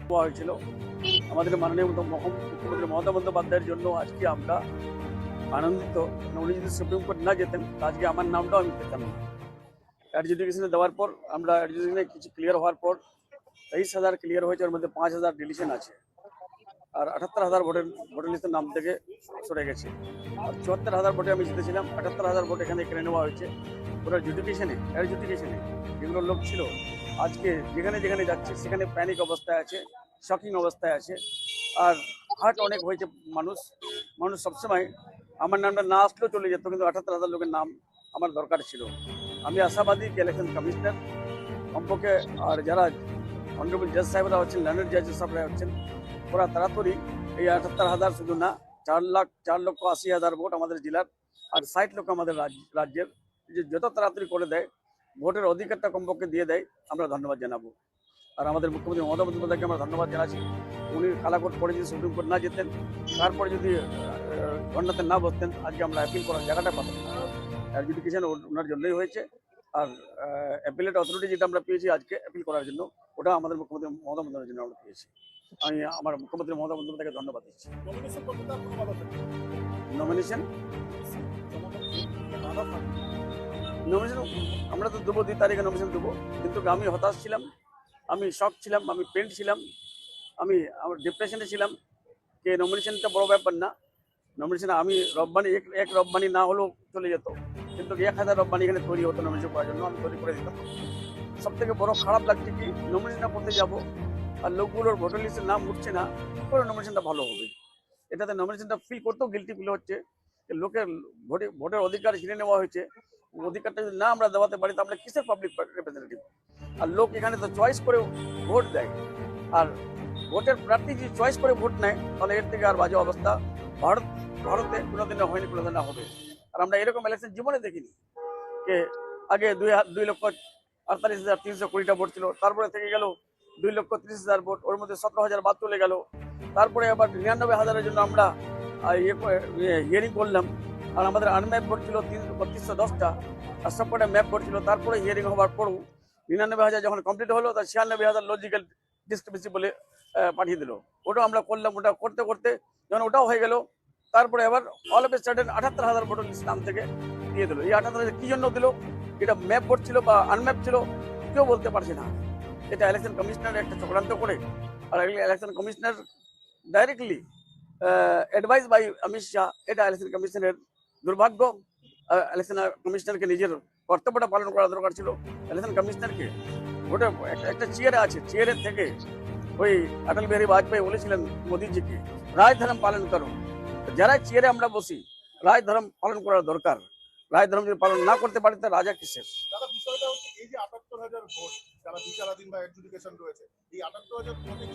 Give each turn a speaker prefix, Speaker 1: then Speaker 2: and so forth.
Speaker 1: দেওয়া হয়েছিল আমাদের মাননীয় মুখ্যমন্ত্রী মমতা বন্দ্যোপাধ্যায়ের জন্য। আজকে আমরা আনন্দিত। উনি যদি সুপ্রিম কোর্ট না যেতেন আজকে আমার নামটাও আমি পেতাম না। অ্যাডজুডিকেশনে দেওয়ার পর আমরা অ্যাডজুডিকেশনে কিছু ক্লিয়ার হওয়ার পর 23,000 ক্লিয়ার হয়েছে, ওর মধ্যে 5,000 ডিলিশন আছে, আর 78,000 ভোটার লিস্টের নাম থেকে সরে গেছে। আর 74,000 ভোটে আমি জিতেছিলাম, 78,000 ভোট এখানে কেড়ে নেওয়া হয়েছে। ওরা অ্যাডজুডিকেশনে যেগুলো লোক ছিল আজকে যেখানে যেখানে যাচ্ছে সেখানে প্যানিক অবস্থায় আছে, শকিং অবস্থায় আছে। আর হার্ট অনেক হয়েছে মানুষ সবসময় আমার নামটা না আসলেও চলে যেত, কিন্তু 78,000 লোকের নাম আমার দরকার ছিল। আমি আশাবাদী ইলেকশন কমিশনার কমপক্ষে আর যারা অনারেবল জাজ সাহেবরা হচ্ছেন, লার্নার জাজ সাহেবরা হচ্ছেন, ওরা তাড়াতাড়ি এই 78,000 শুধু না 4,80,000 ভোট আমাদের জেলার আর 60 লক্ষ আমাদের রাজ্যের যে যত তাড়াতাড়ি করে দেয়, ভোটের অধিকারটা কমপক্ষে দিয়ে দেয়, আমরা ধন্যবাদ জানাবো। আর আমাদের মুখ্যমন্ত্রী মমতা বন্দ্যোপাধ্যায়কে আমরা ধন্যবাদ জানাচ্ছি। উনি কালাকোট করে যদি সুপ্রিম কোর্ট না যেতেন, তারপরে যদি ধর্নাতে না বসতেন, আজকে আমরা অ্যাপিল করার জায়গাটা পাতাম। অ্যাডজুডিকেশন ওনার জন্যই হয়েছে। আর অ্যাপিলেট অথরিটি যেটা আমরা পেয়েছি আজকে অ্যাপিল করার জন্য, ওটা আমাদের মুখ্যমন্ত্রী মমতা বন্দ্যোপাধ্যায়ের জন্য আমরা পেয়েছি। আমি আমার মুখ্যমন্ত্রী মমতা বন্দ্যোপাধ্যায়কে ধন্যবাদ দিচ্ছি। নমিনেশন আমরা তো দেবো, 2 তারিখে নমিনেশন দেবো, কিন্তু আমি হতাশ ছিলাম, আমি শক ছিলাম, আমি পেন্ট ছিলাম, আমার ডিপ্রেশনে ছিলাম। যে নমিনেশনটা বড় ব্যাপার না, নমিনেশন আমি রব্বানি এক রব্বানি না হলেও চলে যেত, কিন্তু 1,000 রব্বানি এখানে তৈরি হতো নমিনেশন করার জন্য, আমি তৈরি করে দিতাম। সব থেকে বড় খারাপ লাগছে কি নমিনেশনটা করতে যাব আর লোকগুলোর ভোটার লিস্টের নাম উঠছে না, করে নমিনেশনটা ভালো হবে। এটাতে নমিনেশনটা ফিল করতেও গিল্টি ফিল হচ্ছে। লোকের ভোটের অধিকার ছিনে নেওয়া হয়েছে, অধিকারটা যদি না আমরা দেওয়াতে পারি, তো আমরা কিসের পাবলিক রিপ্রেজেন্টেটিভ? আর লোক এখানে তো চয়েস করে ভোট দেয়, আর ভোটের প্রার্থী যদি চয়েস করে ভোট নেয়, তাহলে এর থেকে আর বাজে অবস্থা ভারতে কোনোদিনও হয়নি, কোনোদিনও হবে। আর আমরা এরকম ইলেকশন জীবনে দেখিনি। যে আগে 2,48,320টা ভোট ছিল, তারপরে থেকে গেল 2,30,000 ভোট, ওর মধ্যে 17,000 বাদ চলে গেল। তারপরে আবার 99,000-এর জন্য আমরা হিয়ারিং করলাম, আর আমাদের আনম্যাপ ভোট ছিল 3,3210টা, আর সবকটা ম্যাপ ভোট ছিল। তারপরে হিয়ারিং হওয়ার পরও 99,000 যখন কমপ্লিট হলো, তার 96,000 লজিক্যাল ডিসক্রিপেন্সি বলে পাঠিয়ে দিল। ওটাও আমরা করলাম। ওটা করতে করতে যখন ওটাও হয়ে গেল, তারপরে আবার all of a sudden 78,000 voter list নাম থেকে দিয়ে দিল। এই 78,000 কি জন্য দিল? এটা ম্যাপ ভোট ছিল বা আনম্যাপ ছিল, কেউ বলতে পারছে না। এটা ইলেকশন কমিশনার একটা চক্রান্ত করে, আর election commissioner directly advise by Amit Shah, এটা ইলেকশন কমিশনের দুর্ভাগ্য। ইলেকশন কমিশনারকে নিজের কর্তব্যটা পালন করা দরকার ছিল। ইলেকশন কমিশনারকে ভোটে একটা চেয়ারে আছে, চেয়ারের থেকে ওই অটল বিহারী বাজপেয়ী বলেছিলেন মোদীজিকে, রায় ধর্ম পালন করো। যারা চেয়ারে আমরা বসি, রায় ধর্ম পালন করার দরকার। রায় ধর্ম যদি পালন না করতে পারি, তা রাজা কিসের?
Speaker 2: বিষয়টা হচ্ছে এই যে 78,000 ভোট যারা বিচারাধীন বা অ্যাডজুডিকেশন রয়েছে, এই 78,000 ভোটে